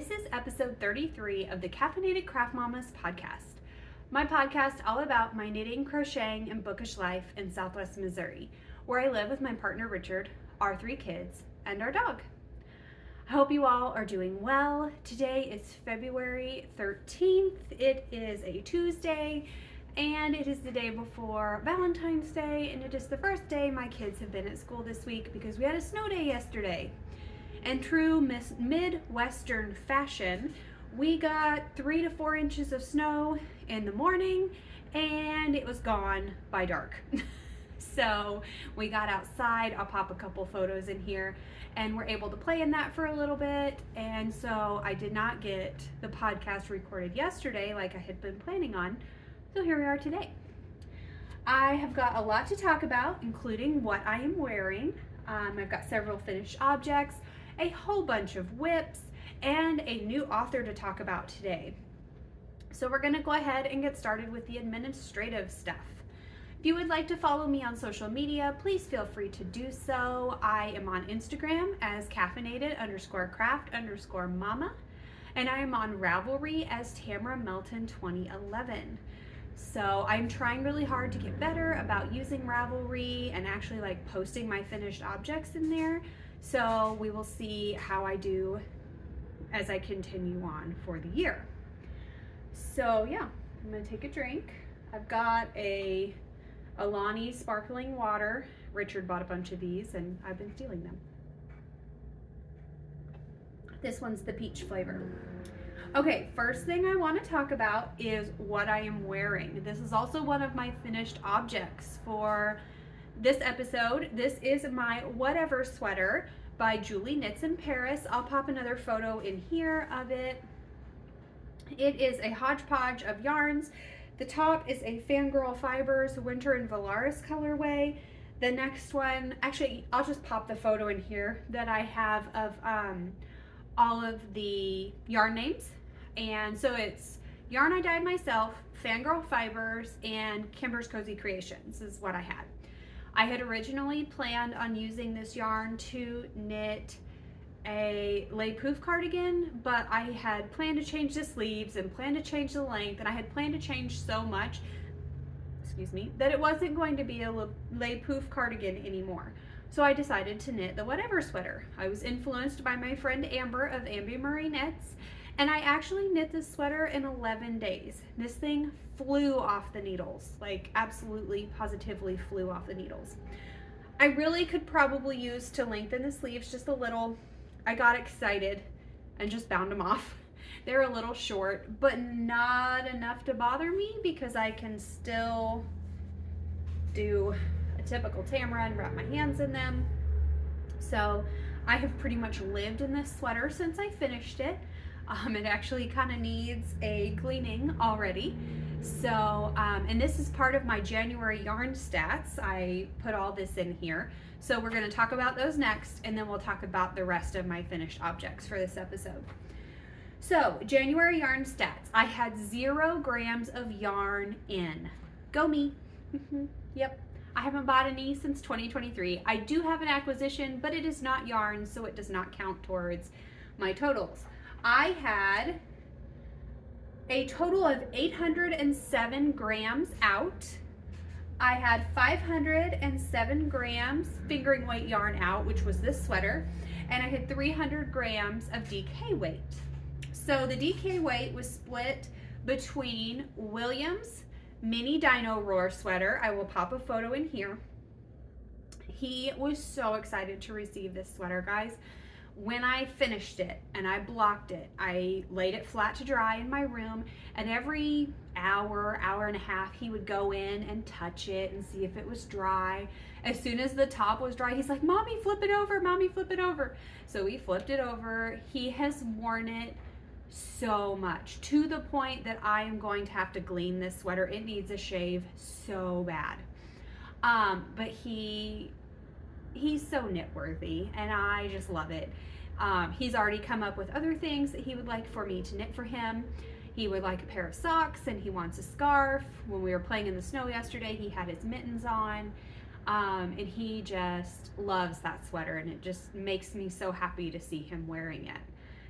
This is episode 33 of the Caffeinated Craft Mamas podcast. My podcast all about my knitting, crocheting, and bookish life in Southwest Missouri, where I live with my partner Richard, our 3 kids, and our dog. I hope you all are doing well. Today is February 13th. It is a Tuesday, and it is the day before Valentine's Day, and it is the first day my kids have been at school this week because we had a snow day yesterday. In true Midwestern fashion, we got 3 to 4 inches of snow in the morning, and it was gone by dark. So we got outside. I'll pop a couple photos in here, and we're able to play in that for a little bit. And so I did not get the podcast recorded yesterday like I had been planning on. So here we are today. I have got a lot to talk about, including what I am wearing. I've got several finished objects, a whole bunch of whips, and a new author to talk about today. So we're going to go ahead and get started with the administrative stuff. If you would like to follow me on social media, please feel free to do so. I am on Instagram as caffeinated_craft_mama, and I am on Ravelry as Tamara Melton 2011. So I'm trying really hard to get better about using Ravelry and actually posting my finished objects in there. So we will see how I do as I continue on for the year. So yeah, I'm gonna take a drink. I've got a Alani sparkling water. Richard bought a bunch of these and I've been stealing them. This one's the peach flavor. Okay, first thing I want to talk about is what I am wearing. This is also one of my finished objects for this episode. This is my Whatever sweater by Julie Knits in Paris. I'll pop another photo in here of it. It is a hodgepodge of yarns. The top is a Fangirl Fibers Winter and Valaris colorway. The next one, actually, I'll just pop the photo in here that I have of all of the yarn names. And so it's Yarn I Dyed Myself, Fangirl Fibers, and Kimber's Cozy Creations is what I had. I had originally planned on using this yarn to knit a laid proof cardigan, but I had planned to change the sleeves and planned to change the length, and I had planned to change so much, that it wasn't going to be a laid proof cardigan anymore. So I decided to knit the Whatever sweater. I was influenced by my friend Amber of Ambi Marie Knits, and I actually knit this sweater in 11 days. This thing flew off the needles, absolutely positively flew off the needles. I really could probably use to lengthen the sleeves just a little. I got excited and just bound them off. They're a little short, but not enough to bother me because I can still do a typical Tamara and wrap my hands in them. So I have pretty much lived in this sweater since I finished it. It actually kind of needs a cleaning already. So, and this is part of my January yarn stats. I put all this in here. So we're going to talk about those next, and then we'll talk about the rest of my finished objects for this episode. So, January yarn stats. I had 0 grams of yarn in. Go me. Yep. I haven't bought any since 2023. I do have an acquisition, but it is not yarn, so it does not count towards my totals. I had a total of 807 grams out. I had 507 grams fingering weight yarn out, which was this sweater, and I had 300 grams of DK weight. So the DK weight was split between Williams Mini Dino Roar sweater. I will pop a photo in here. He was so excited to receive this sweater, guys. When I finished it and I blocked it, I laid it flat to dry in my room, and every hour and a half, he would go in and touch it and see if it was dry. As soon as the top was dry, he's like, "Mommy, flip it over, Mommy, flip it over." So we flipped it over. He has worn it so much to the point that I am going to have to glean this sweater. It needs a shave so bad. But he's so knit worthy, and I just love it. He's already come up with other things that he would like for me to knit for him. He would like a pair of socks, and he wants a scarf. When we were playing in the snow yesterday, he had his mittens on. And he just loves that sweater, and it just makes me so happy to see him wearing it.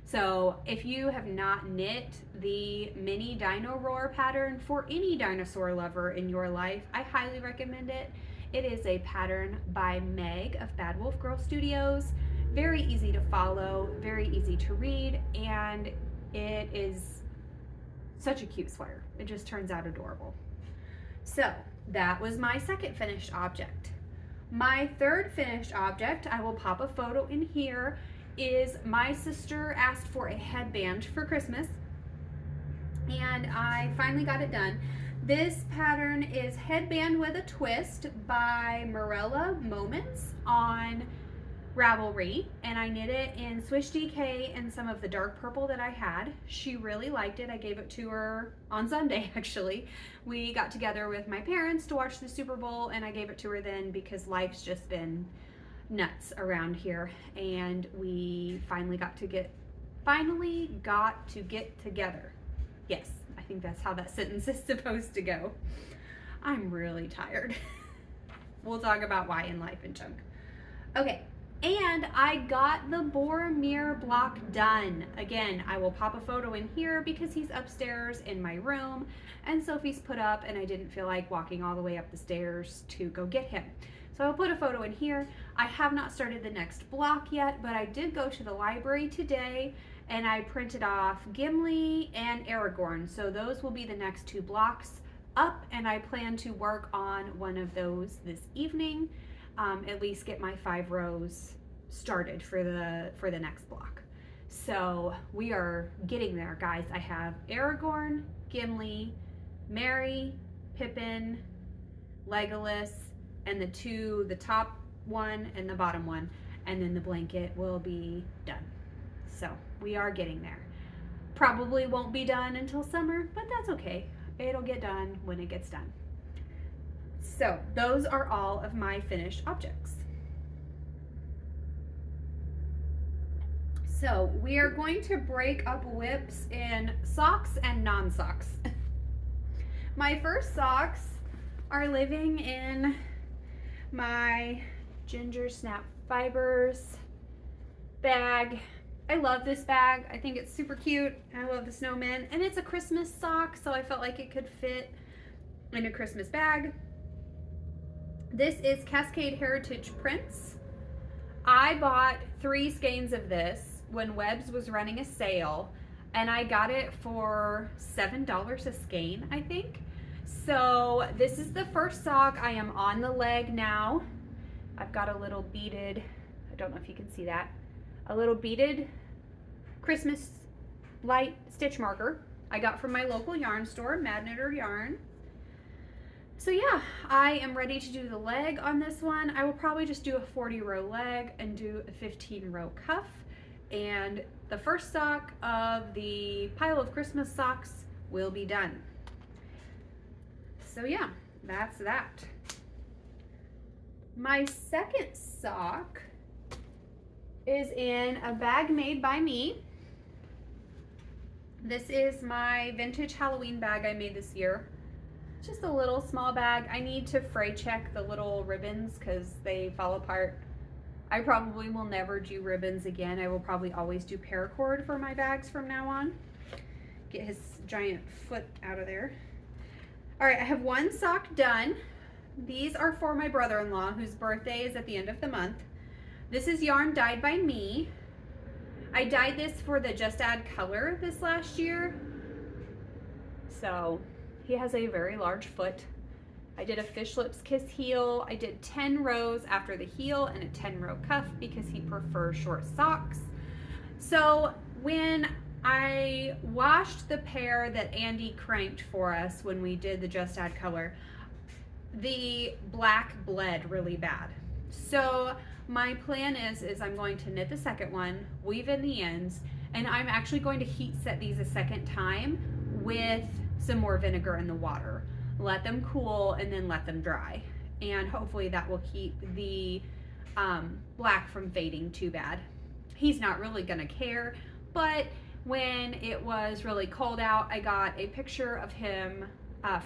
So if you have not knit the mini dino roar pattern for any dinosaur lover in your life, I highly recommend it. It is a pattern by Meg of Bad Wolf Girl Studios. Very easy to follow, very easy to read, and it is such a cute sweater. It just turns out adorable. So that was my second finished object. My third finished object, I will pop a photo in here, is my sister asked for a headband for Christmas, and I finally got it done. This pattern is Headband with a Twist by Morella Moments on Ravelry, and I knit it in Swish DK and some of the dark purple that I had. She really liked it. I gave it to her on Sunday, actually. We got together with my parents to watch the Super Bowl, and I gave it to her then because life's just been nuts around here, and we finally got to get together. Yes, I think that's how that sentence is supposed to go. I'm really tired. We'll talk about why in life and chunk. Okay. And I got the Boromir block done. Again, I will pop a photo in here because he's upstairs in my room and Sophie's put up, and I didn't feel like walking all the way up the stairs to go get him. So I'll put a photo in here. I have not started the next block yet, but I did go to the library today and I printed off Gimli and Aragorn. So those will be the next two blocks up, and I plan to work on one of those this evening. At least get my 5 rows started for the next block. So we are getting there, guys. I have Aragorn, Gimli, Merry, Pippin, Legolas, and the top one and the bottom one, and then the blanket will be done. So we are getting there. Probably won't be done until summer, but that's okay. It'll get done when it gets done. So those are all of my finished objects. So we are going to break up WIPs in socks and non-socks. My first socks are living in my Ginger Snap Fibers bag. I love this bag. I think it's super cute. I love the snowman, and it's a Christmas sock, so I felt like it could fit in a Christmas bag. This is Cascade Heritage Prints. I bought 3 skeins of this when Webb's was running a sale, and I got it for $7 a skein, I think. So this is the first sock. I am on the leg now. I've got a little beaded, I don't know if you can see that, a little beaded Christmas light stitch marker I got from my local yarn store, Mad Knitter Yarn. So yeah, I am ready to do the leg on this one. I will probably just do a 40-row leg and do a 15-row cuff. And the first sock of the pile of Christmas socks will be done. So yeah, that's that. My second sock is in a bag made by me. This is my vintage Halloween bag I made this year. Just a little small bag. I need to fray check the little ribbons because they fall apart. I probably will never do ribbons again. I will probably always do paracord for my bags from now on. Get his giant foot out of there. All right, I have one sock done. These are for my brother-in-law whose birthday is at the end of the month. This is yarn dyed by me. I dyed this for the Just Add Color this last year. So he has a very large foot. I did a Fish Lips Kiss heel. I did 10 rows after the heel and a 10-row cuff because he prefers short socks. So when I washed the pair that Andy cranked for us when we did the Just Add Color, the black bled really bad. So my plan is I'm going to knit the second one, weave in the ends, and I'm actually going to heat set these a second time with some more vinegar in the water. Let them cool and then let them dry. And hopefully that will keep the black from fading too bad. He's not really gonna care, but when it was really cold out, I got a picture of him,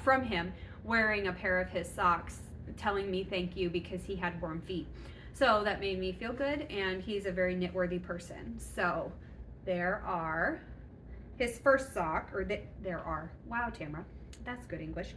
from him, wearing a pair of his socks, telling me thank you because he had warm feet. So that made me feel good, and he's a very knit-worthy person. So there are his first sock, or there are, wow, Tamara, that's good English.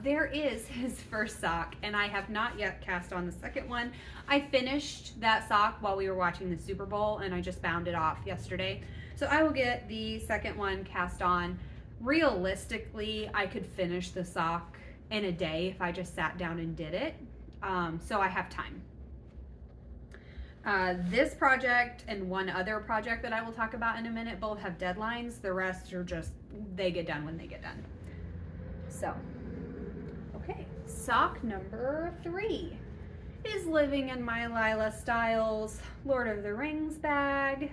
There is his first sock, and I have not yet cast on the second one. I finished that sock while we were watching the Super Bowl, and I just bound it off yesterday. So I will get the second one cast on. Realistically, I could finish the sock in a day if I just sat down and did it. So I have time. This project and one other project that I will talk about in a minute both have deadlines. The rest are just, they get done when they get done. So, okay, sock number 3 is living in my Lila Styles Lord of the Rings bag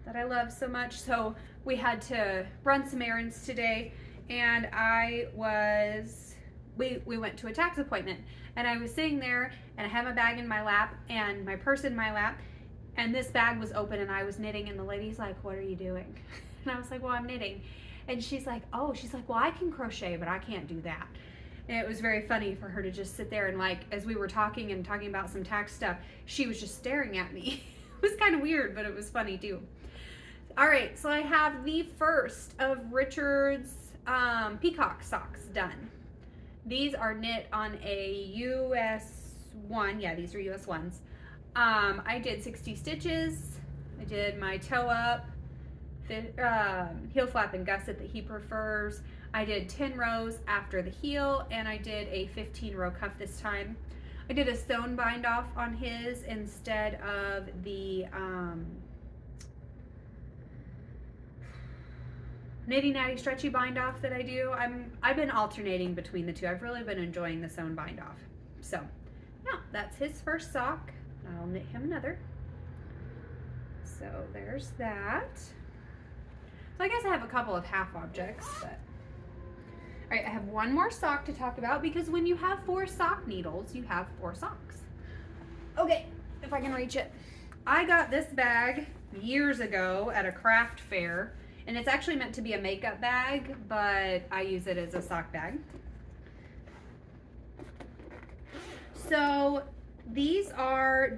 that I love so much. So we had to run some errands today, and we went to a tax appointment, and I was sitting there, and I had my bag in my lap and my purse in my lap, and this bag was open, and I was knitting, and the lady's like, "What are you doing?" And I was like, "Well, I'm knitting." And she's like, "Oh," she's like, "Well, I can crochet, but I can't do that." And it was very funny for her to just sit there and, like, as we were talking about some tax stuff, she was just staring at me. It was kind of weird, but it was funny too. All right, so I have the first of Richard's peacock socks done. These are knit on a US 1. Yeah, these are US 1s. I did 60 stitches. I did my toe up, heel flap and gusset that he prefers. I did 10 rows after the heel, and I did a 15-row cuff this time. I did a sewn bind off on his instead of the Nitty Natty Stretchy bind off that I do. I've been alternating between the two. I've really been enjoying the sewn bind off. So, yeah, that's his first sock. I'll knit him another. So there's that. So I guess I have a couple of half objects, but all right, I have one more sock to talk about, because when you have 4 sock needles, you have 4 socks. Okay, if I can reach it. I got this bag years ago at a craft fair, and it's actually meant to be a makeup bag, but I use it as a sock bag. So these are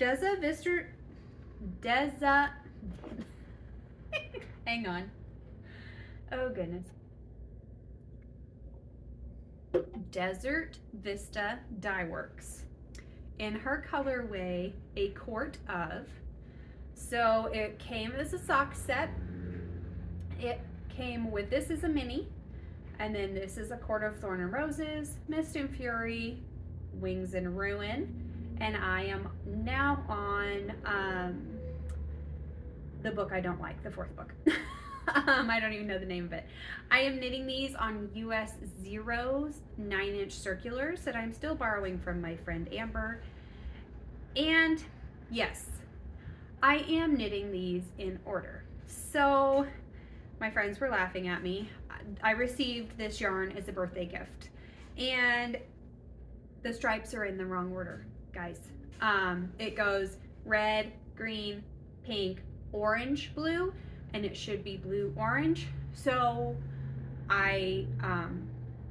hang on. Oh goodness. Desert Vista Dye Works. In her colorway, A Quart Of. So it came as a sock set. It came with, this is a mini, and then this is A Quart of Thorn and Roses, Mist and Fury, Wings and Ruin, and I am now on the book I don't like, the 4th book. I don't even know the name of it. I am knitting these on US Zeros 9-inch circulars that I'm still borrowing from my friend Amber. And yes, I am knitting these in order. So my friends were laughing at me. I received this yarn as a birthday gift, and the stripes are in the wrong order, guys. It goes red, green, pink, orange, blue, and it should be blue, orange. So I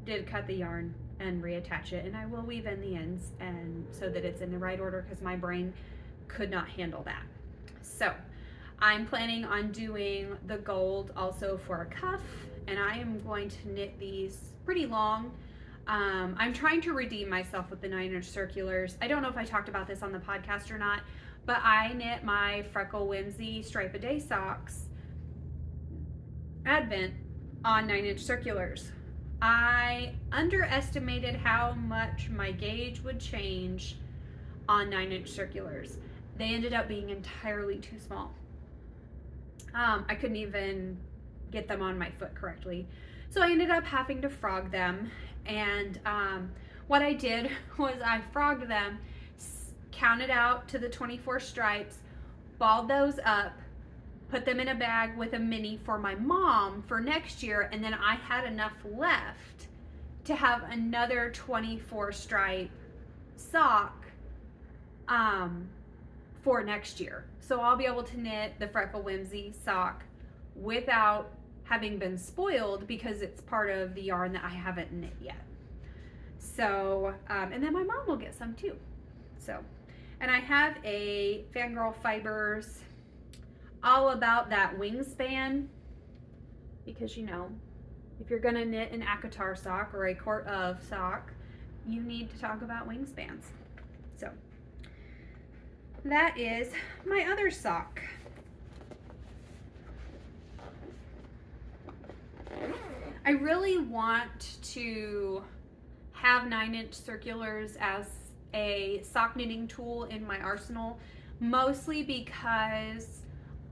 did cut the yarn and reattach it, and I will weave in the ends and so that it's in the right order, because my brain could not handle that. So I'm planning on doing the gold also for a cuff, and I am going to knit these pretty long. I'm trying to redeem myself with the 9-inch circulars. I don't know if I talked about this on the podcast or not, but I knit my Freckle Whimsy Stripe a Day socks Advent on 9-inch circulars. I underestimated how much my gauge would change on 9-inch circulars. They ended up being entirely too small. I couldn't even get them on my foot correctly. So I ended up having to frog them. And what I did was I frogged them, counted out to the 24 stripes, balled those up, put them in a bag with a mini for my mom for next year, and then I had enough left to have another 24 stripe sock for next year. So I'll be able to knit the Freckle Whimsy sock without having been spoiled, because it's part of the yarn that I haven't knit yet. So, and then my mom will get some too. So, and I have a Fangirl Fibers all about that wingspan, because if you're gonna knit an ACOTAR sock or a quart of sock, you need to talk about wingspans. So that is my other sock. I really want to have 9-inch circulars as a sock knitting tool in my arsenal, mostly because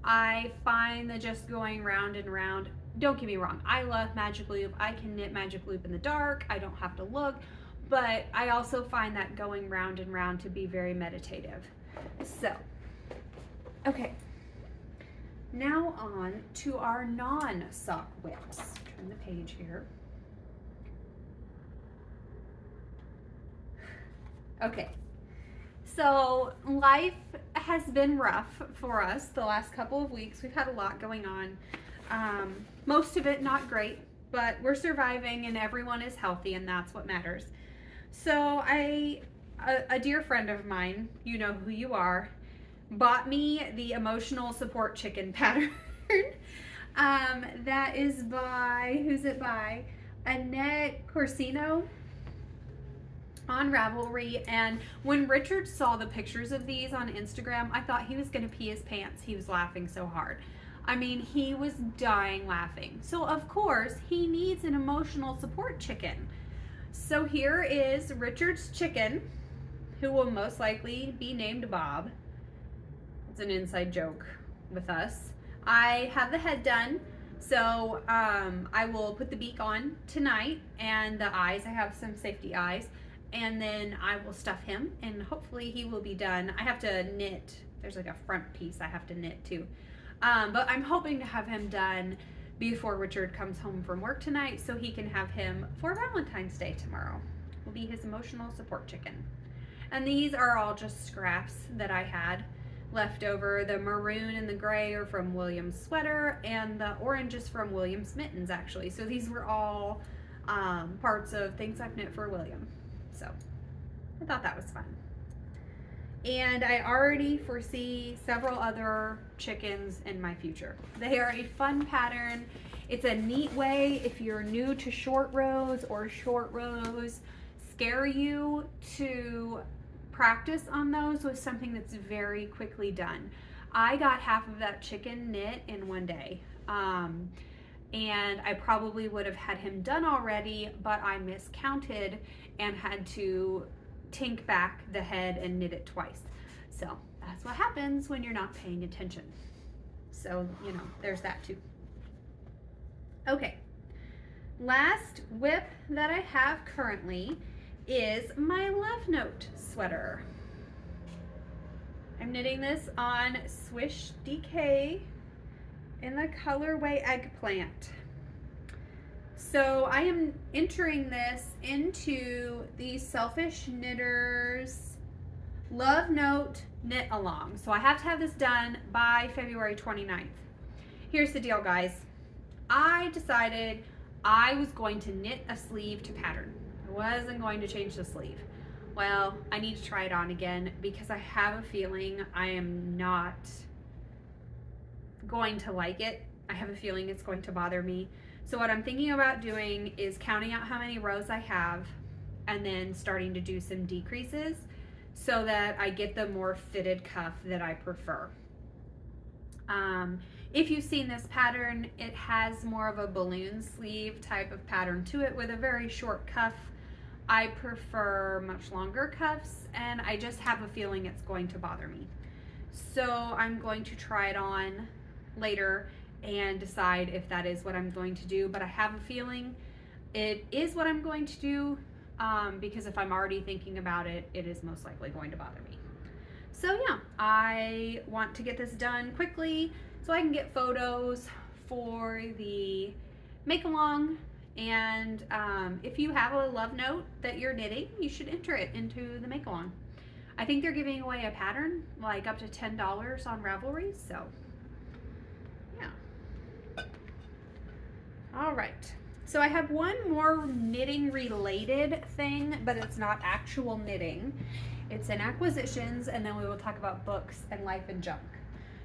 I find that just going round and round, don't get me wrong, I love Magic Loop. I can knit Magic Loop in the dark. I don't have to look, but I also find that going round and round to be very meditative. So, okay, now on to our non-sock whips. Turn the page here. Okay, so life has been rough for us the last couple of weeks. We've had a lot going on. Most of it not great, but we're surviving and everyone is healthy, and that's what matters. So a dear friend of mine, you know who you are, bought me the emotional support chicken pattern. That is by, who's it by? Annette Corsino on Ravelry. And when Richard saw the pictures of these on Instagram, I thought he was gonna pee his pants. He was laughing so hard. I mean, he was dying laughing. So of course he needs an emotional support chicken. So here is Richard's chicken, who will most likely be named Bob. It's an inside joke with us. I have the head done, so I will put the beak on tonight, and the eyes, I have some safety eyes, and then I will stuff him, and hopefully he will be done. I have to knit, there's like a front piece I have to knit too. But I'm hoping to have him done before Richard comes home from work tonight, so he can have him for Valentine's Day tomorrow. Will be his emotional support chicken. And these are all just scraps that I had left over. The maroon and the gray are from William's sweater, and the orange is from William's mittens, actually. So these were all parts of things I've knit for William. So I thought that was fun. And I already foresee several other chickens in my future. They are a fun pattern. It's a neat way, if you're new to short rows or short rows scare you, to practice on those with something that's very quickly done. I got half of that chicken knit in one day. And I probably would have had him done already, but I miscounted and had to tink back the head and knit it twice. So that's what happens when you're not paying attention. So, there's that too. Okay, last whip that I have currently is my Love Note sweater. I'm knitting this on Swish DK in the colorway Eggplant. So I am entering this into the Selfish Knitters Love Note Knit Along. So I have to have this done by February 29th. Here's the deal, guys. I decided I was going to knit a sleeve to pattern. I wasn't going to change the sleeve. Well, I need to try it on again because I have a feeling I am not going to like it. I have a feeling it's going to bother me. So what I'm thinking about doing is counting out how many rows I have and then starting to do some decreases so that I get the more fitted cuff that I prefer. If you've seen this pattern, it has more of a balloon sleeve type of pattern to it with a very short cuff. I prefer much longer cuffs, and I just have a feeling it's going to bother me. So I'm going to try it on later and decide if that is what I'm going to do, but I have a feeling it is what I'm going to do, because if I'm already thinking about it, it is most likely going to bother me. So yeah, I want to get this done quickly so I can get photos for the make along. And if you have a love note that you're knitting, you should enter it into the make along. I think they're giving away a pattern like up to $10 on Ravelry, so yeah. All right, so I have one more knitting related thing, but it's not actual knitting. It's in acquisitions, and then we will talk about books and life and junk.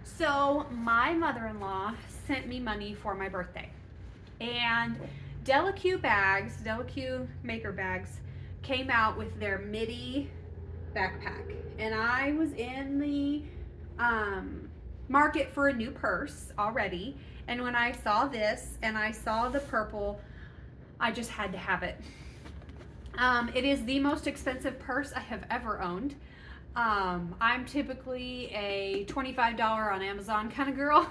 So my mother-in-law sent me money for my birthday, and Delaque Maker Bags, came out with their midi backpack, and I was in the market for a new purse already. And when I saw this and I saw the purple, I just had to have it. It is the most expensive purse I have ever owned. I'm typically a $25 on Amazon kind of girl.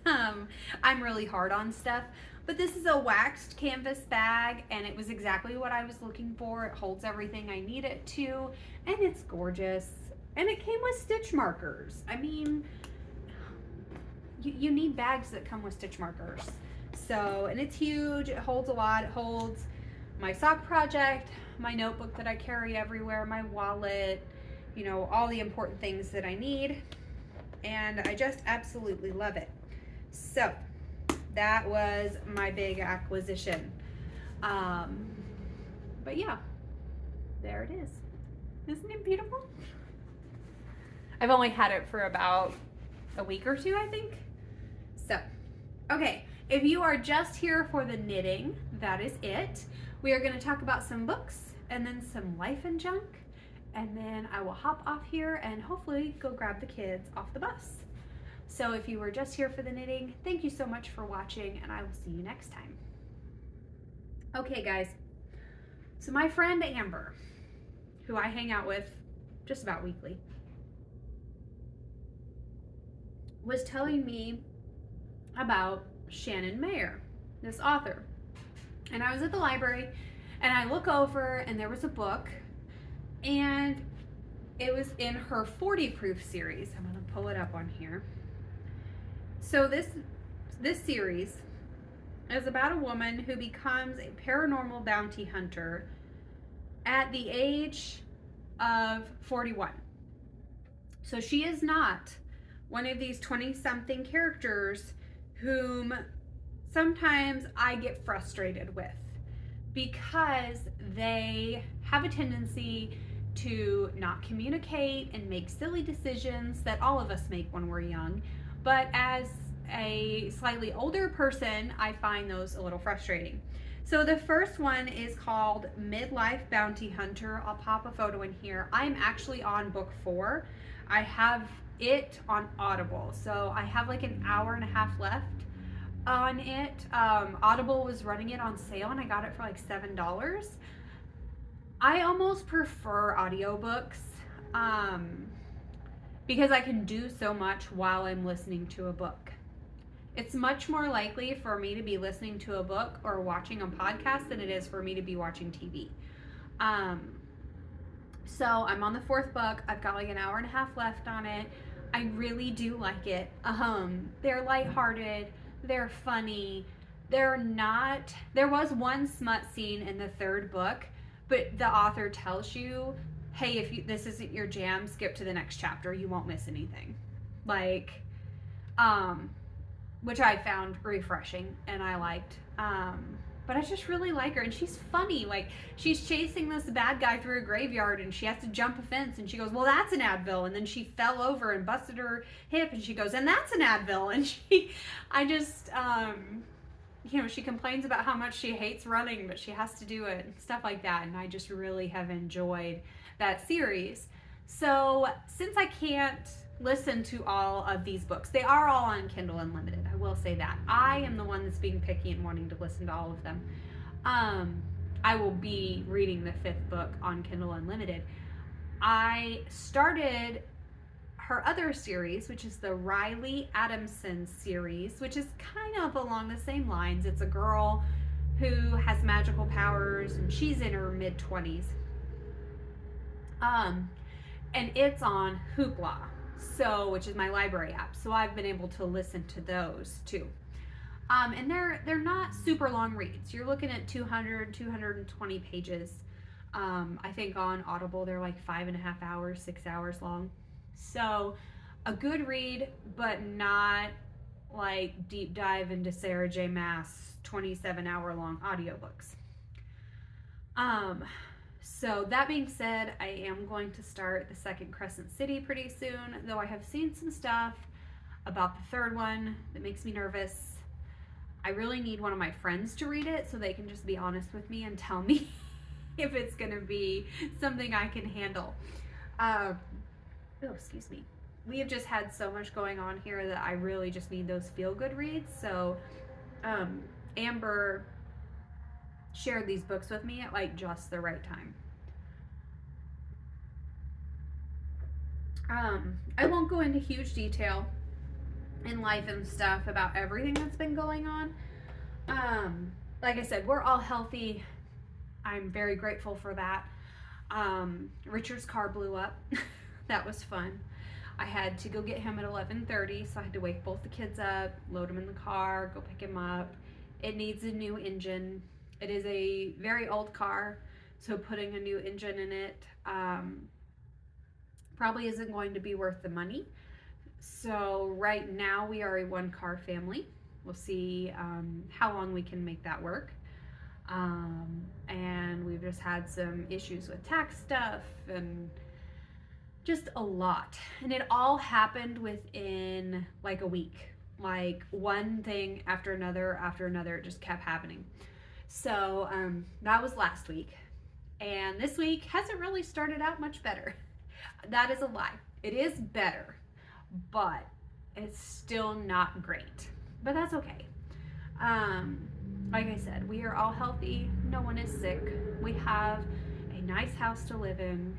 I'm really hard on stuff, but this is a waxed canvas bag, and it was exactly what I was looking for. It holds everything I need it to, and it's gorgeous. And it came with stitch markers. I mean, you need bags that come with stitch markers. So, and it's huge. It holds a lot. It holds my sock project, my notebook that I carry everywhere, my wallet, you know, all the important things that I need. And I just absolutely love it. So that was my big acquisition. But yeah, there it is. Isn't it beautiful? I've only had it for about a week or two, I think. So, okay, if you are just here for the knitting, that is it. We are going to talk about some books and then some life and junk, and then I will hop off here and hopefully go grab the kids off the bus. So if you were just here for the knitting, thank you so much for watching, and I will see you next time. Okay, guys, so my friend Amber, who I hang out with just about weekly, was telling me about Shannon Mayer, this author. And I was at the library, and I look over, and there was a book, and it was in her 40 Proof series. I'm gonna pull it up on here. So this series is about a woman who becomes a paranormal bounty hunter at the age of 41. So she is not one of these 20-something characters whom sometimes I get frustrated with, because they have a tendency to not communicate and make silly decisions that all of us make when we're young. But as a slightly older person, I find those a little frustrating. So the first one is called Midlife Bounty Hunter. I'll pop a photo in here. I'm actually on book 4. I have it on Audible, so I have like an hour and a half left on it. Audible was running it on sale, and I got it for like $7. I almost prefer audiobooks because I can do so much while I'm listening to a book. It's much more likely for me to be listening to a book or watching a podcast than it is for me to be watching TV. So I'm on the 4th book. I've got like an hour and a half left on it. I really do like it. They're lighthearted. They're funny. There was one smut scene in the 3rd book, but the author tells you, hey, if this isn't your jam, skip to the next chapter. You won't miss anything. Like, which I found refreshing and I liked. But I just really like her, and she's funny. Like, she's chasing this bad guy through a graveyard, and she has to jump a fence, and she goes, well, that's an Advil. And then she fell over and busted her hip, and she goes, and that's an Advil. And she complains about how much she hates running, but she has to do it, and stuff like that. And I just really have enjoyed that series. So since I can't listen to all of these books, they are all on Kindle Unlimited, I will say that. I am the one that's being picky and wanting to listen to all of them. I will be reading the 5th book on Kindle Unlimited. I started her other series, which is the Riley Adamson series, which is kind of along the same lines. It's a girl who has magical powers, and she's in her mid-20s. And it's on Hoopla, which is my library app. So I've been able to listen to those too. And they're not super long reads. You're looking at 220 pages. I think on Audible they're like 5.5 hours, 6 hours long. So a good read, but not like deep dive into Sarah J. Maas 27-hour long audiobooks. So that being said, I am going to start the 2nd Crescent City pretty soon, though I have seen some stuff about the third one that makes me nervous. I really need one of my friends to read it so they can just be honest with me and tell me if it's going to be something I can handle. Oh, excuse me. We have just had so much going on here that I really just need those feel-good reads. So Amber shared these books with me at like just the right time. I won't go into huge detail in life and stuff about everything that's been going on. Like I said, we're all healthy. I'm very grateful for that. Richard's car blew up. That was fun. I had to go get him at 11:30, so I had to wake both the kids up, load them in the car, go pick him up. It needs a new engine. It is a very old car, so putting a new engine in it probably isn't going to be worth the money. So right now we are a one-car family. We'll see how long we can make that work. And we've just had some issues with tax stuff and just a lot. And it all happened within like a week. Like one thing after another, it just kept happening. So that was last week. And this week hasn't really started out much better. That is a lie. It is better, but it's still not great. But that's okay. Like I said, we are all healthy. No one is sick. We have a nice house to live in.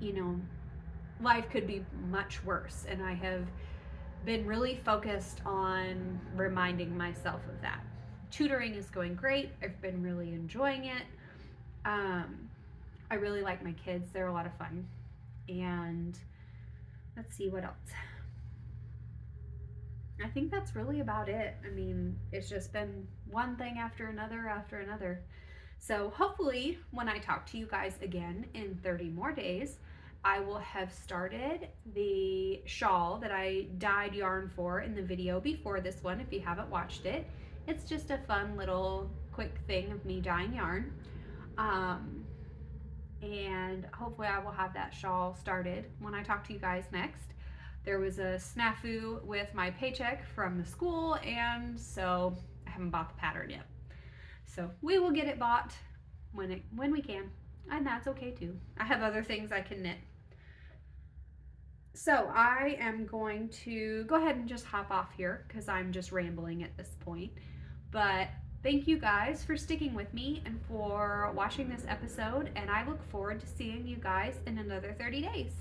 You know, life could be much worse, and I have been really focused on reminding myself of that. Tutoring is going great. I've been really enjoying it. I really like my kids. They're a lot of fun. And let's see what else. I think that's really about it. I mean, it's just been one thing after another. So hopefully when I talk to you guys again in 30 more days, I will have started the shawl that I dyed yarn for in the video before this one, if you haven't watched it. It's just a fun little quick thing of me dyeing yarn. And hopefully I will have that shawl started when I talk to you guys next. There was a snafu with my paycheck from the school, and so I haven't bought the pattern yet. So we will get it bought when we can, and that's okay too. I have other things I can knit. So I am going to go ahead and just hop off here because I'm just rambling at this point. But thank you guys for sticking with me and for watching this episode, and I look forward to seeing you guys in another 30 days.